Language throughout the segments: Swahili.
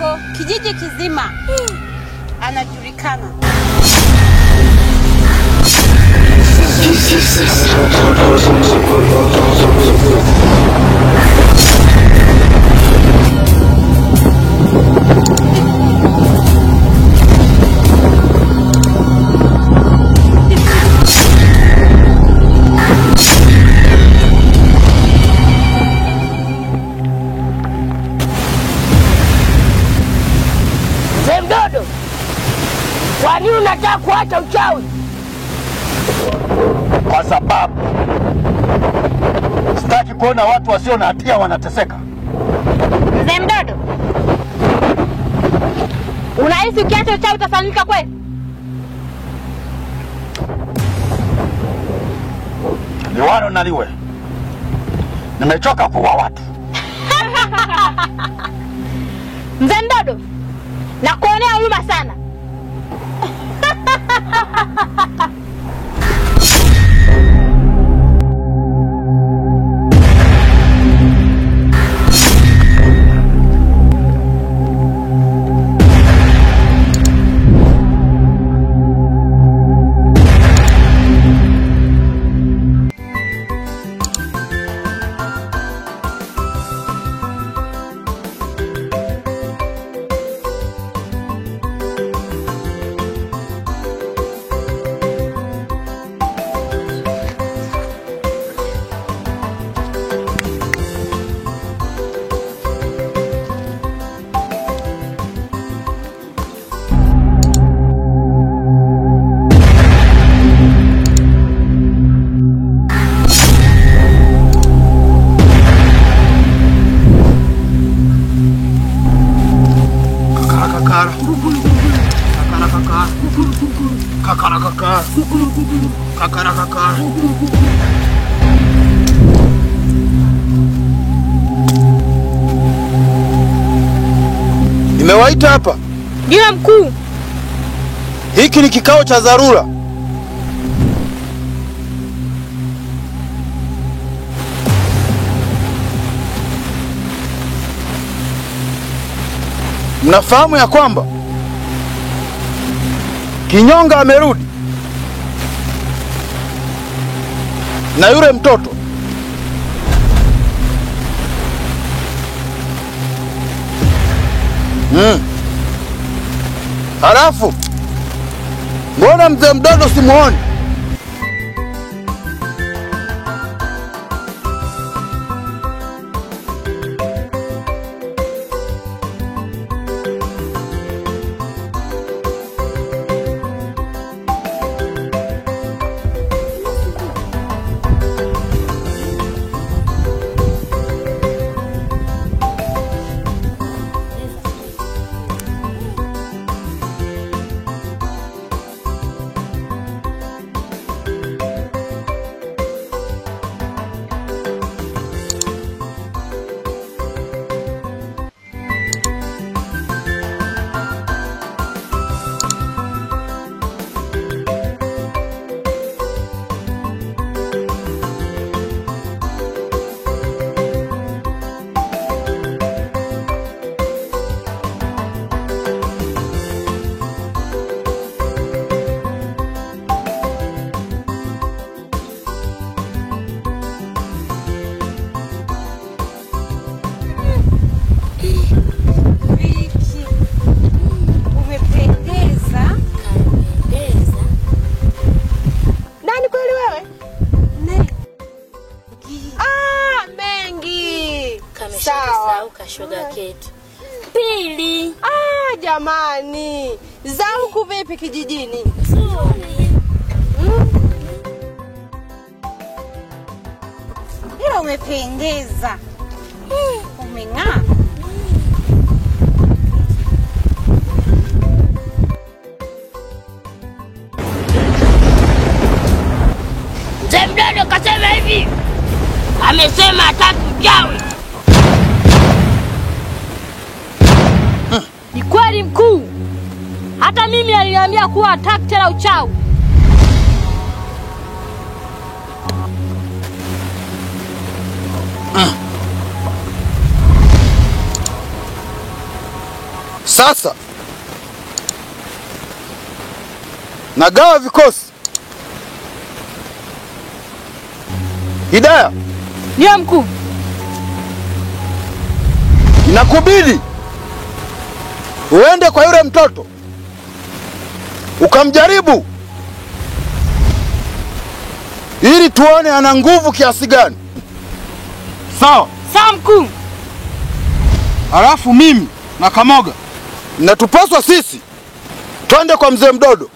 mdogo kijiji kizima anajulikana. Mdodo, kwa nini unataka kuacha uchawi? Kwa sababu sitaki kuona watu wasio na hatia wanateseka. Mzee Mdodo, unahisi ukiacha uchawi utafanika kweli? Liwalo na liwe, nimechoka kuua watu. Mzee Mdodo, nakuonea huruma sana. Kakara. Nimewaita hapa. Ndio mkuu. Hiki ni kikao cha dharura. Mnafahamu ya kwamba Kinyonga amerudi na yule mtoto. Halafu mbona Mzee Mdodo simuoni? Kashoga ketu. Pili. Jamani. Za huku vipi kijijini? Ila umependeza. Umeng'aa. Mzee Mdodo kasema hivi. Amesema hataki uchawi. Ni kweli mkuu. Hata mimi aliniambia kuwa hataki tena uchawi. Sasa nagawa vikosi. Hidaya, Ndio mkuu. inakubidi uende kwa yule mtoto ukamjaribu, ili tuone ana nguvu kiasi gani. Sawa? Sawa mkuu. Alafu mimi na Kamoga natupaswa sisi twende kwa mzee Mdodo.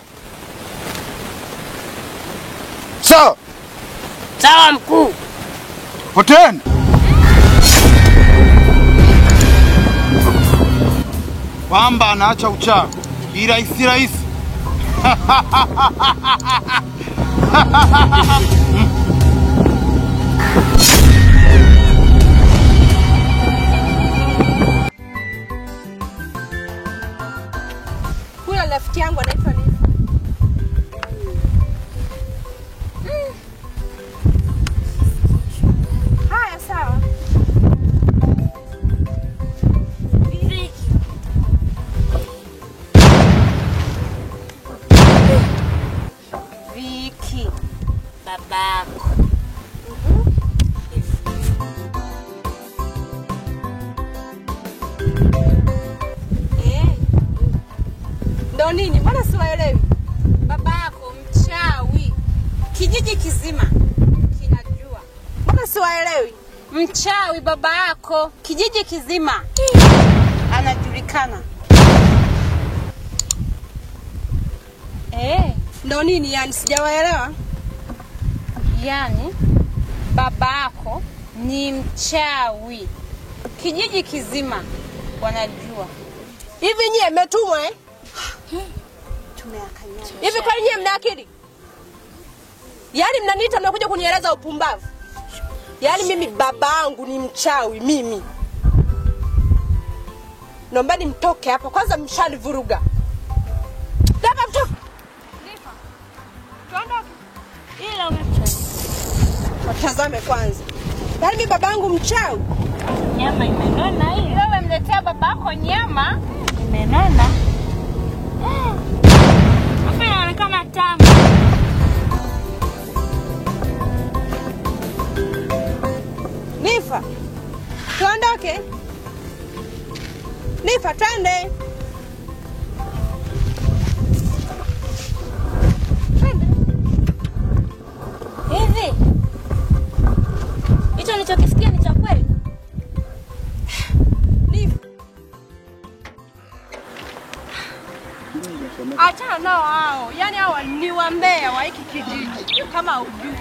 Sawa? Sawa mkuu. Poteeni. Kwamba anaacha uchawi kirahisi rahisi. Huyo rafiki yangu anaitwa nini? Haya sawa. Viki. Babako. Ndo nini? Mbona siwaelewi? Babako mchawi. Kijiji kizima kinajua. Mbona siwaelewi? Mchawi babako, kijiji kizima anajulikana. Ndo nini yani, sijawaelewa. Yaani babako ni mchawi. Kijiji kizima wanajua. Hivi nyie mmetumwa eh? Tumeakanyana. Hivi kwani nyie mna akili? Yaani mnaniita mnakuja kunieleza upumbavu. Yaani mimi babangu ni mchawi mimi. Naombeni mtoke hapa kwanza, mshanivuruga. Dada mtoke. Tuondoke. Ila umecheza. Watazame kwanza. Yaani mimi babangu mchawi. Nyama imenona hii. Wewe mletea babako nyama imenona. Afa inaonekana tamu. Nifa. Tuondoke. Nifa twende. Hivi hicho nilichokisikia ni cha kweli? Nifa. Achana nao hao. Yaani hao ni wambea wa hiki kijiji kama ujui.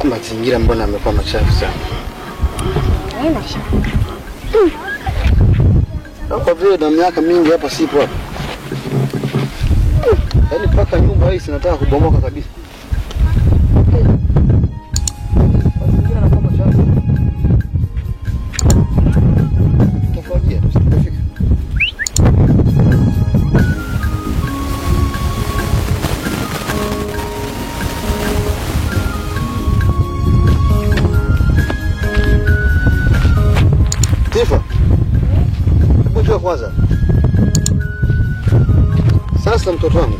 Mazingira mbona yamekuwa machafu sana? Haina shaka. Kwa vile na miaka mingi hapa sipo hapa. Yaani mpaka nyumba hii sinataka kubomoka kabisa. Mazingira yanakuwa machafu. Tofautia, tusipofika. Tifa, hebu njoo kwanza. Sasa mtoto wangu,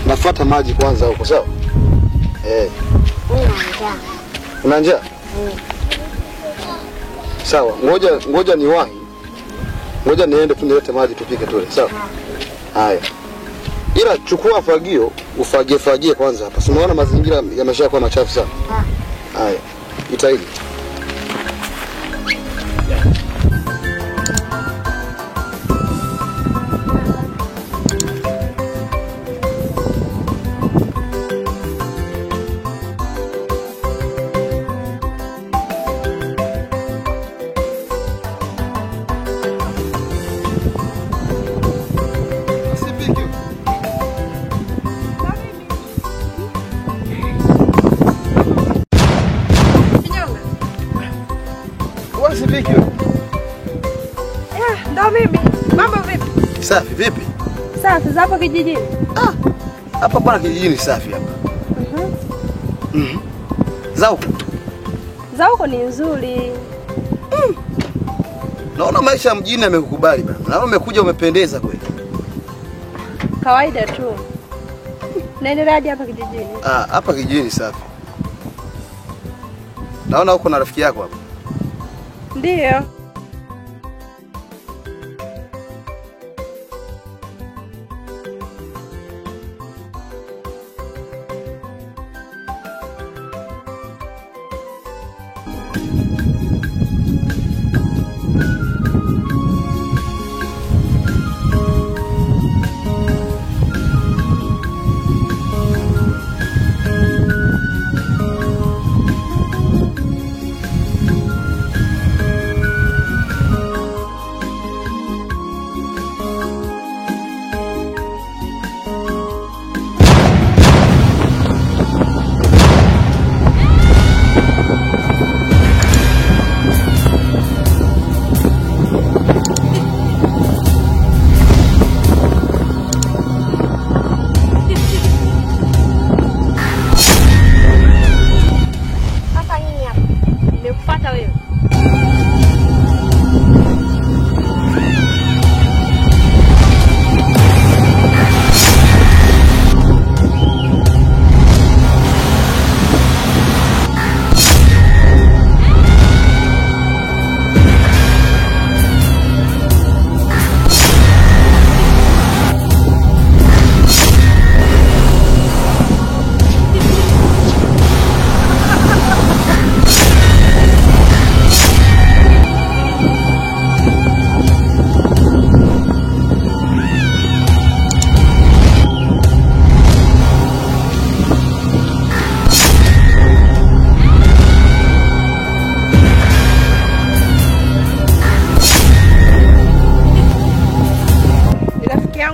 nafuata maji kwanza huko, sawa? Una njaa? Sawa, ngoja niwahi Ngoja niende tu nilete maji tupike tule, sawa? Haya. Ila chukua fagio, ufagie kwanza hapa. Si unaona mazingira yameshakuwa machafu sana. Haya. Itaili. Ndo mimi. Mambo vipi? Safi vipi? Safi, za hapa kijijini. Hapa bwana kijijini safi hapa. Za huko ni nzuri. Naona maisha ya mjini yamekukubali bwana. Naona umekuja umependeza kweli. Kawaida tu. Naendeleaje hapa kijijini? Hapa kijijini safi. Naona uko na rafiki yako hapa. Ndio.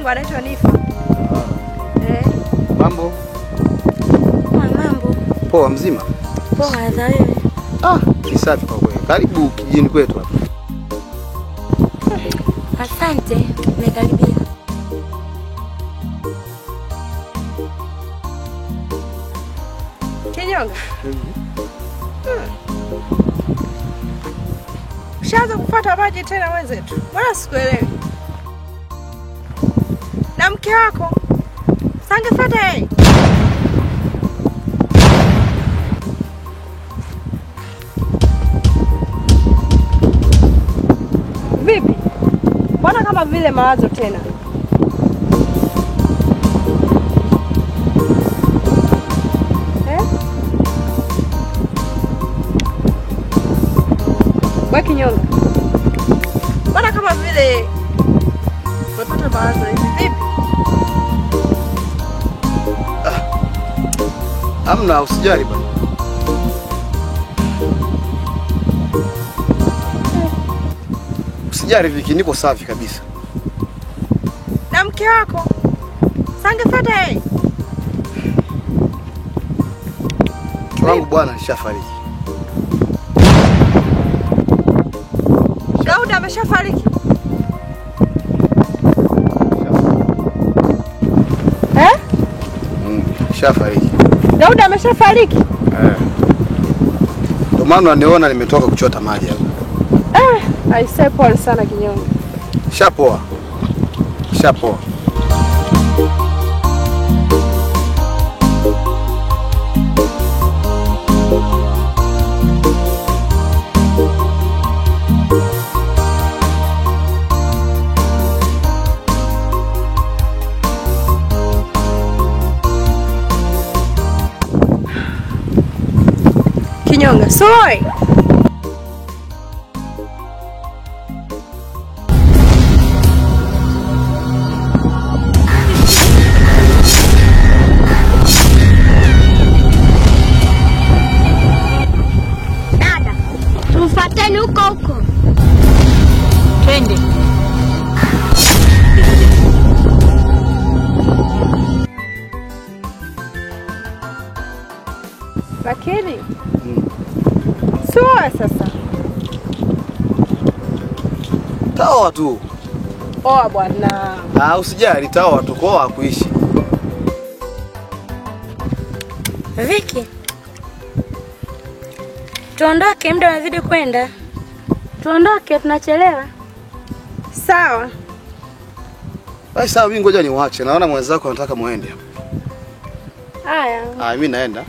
Anaitwa Nifa. Mambo? Mambo. Poa mzima? Poa za wewe. Ni safi kwa kweli. Karibu kijijini kwetu hapa. Asante, nimekaribia. Kinyonga. Ushaanza kufuata maji tena wenzetu. Mbona sikuelewi? Na mke wako sangefuata yeye. Vipi? Mbona kama vile mawazo tena? Wewe Kinyonga. Mbona kama vile unapata mawazo hivi vipi? Amna, usijali bwana. Usijali Viki, niko safi kabisa. Na mke wako sangefuata yeye. Mke wangu bwana alishafariki. Gauda ameshafariki. Shafariki. Gauda ameshafariki? Ndio maana niona nimetoka kuchota maji hapa. Aisee, pole sana Kinyonga. Shapoa. Shapoa. nyonga. Soi. Dada, tufuateni huko huko. Twende. Lakini sio sasa. Taoa tu. Oa bwana. Usijali, taoa tu kwa kuishi. Viki, tuondoke, muda unazidi kwenda. Tuondoke, tunachelewa. Sawa. Basi sawa, mimi ngoja niwaache. Naona mwenzako anataka muende. Haya. Mimi naenda.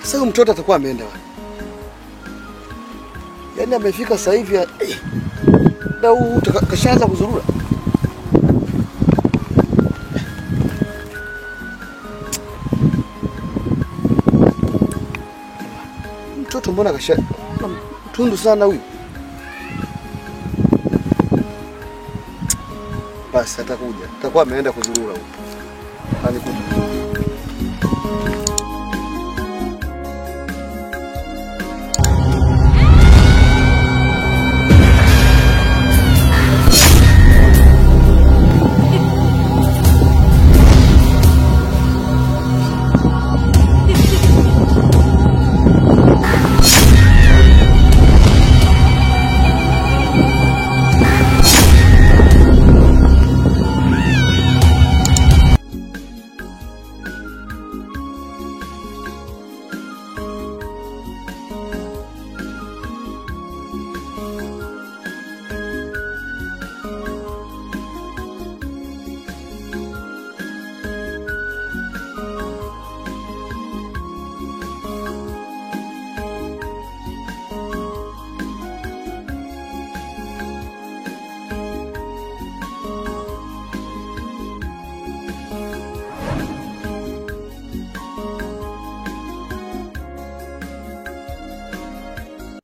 Sasa mtoto atakuwa ameenda wapi? Yaani amefika sasa hivi ndio kashaanza kuzurura. Mtoto mbona tundu sana huyu? Basi atakuja. Atakuwa ameenda kuzurura huko. Anikuja.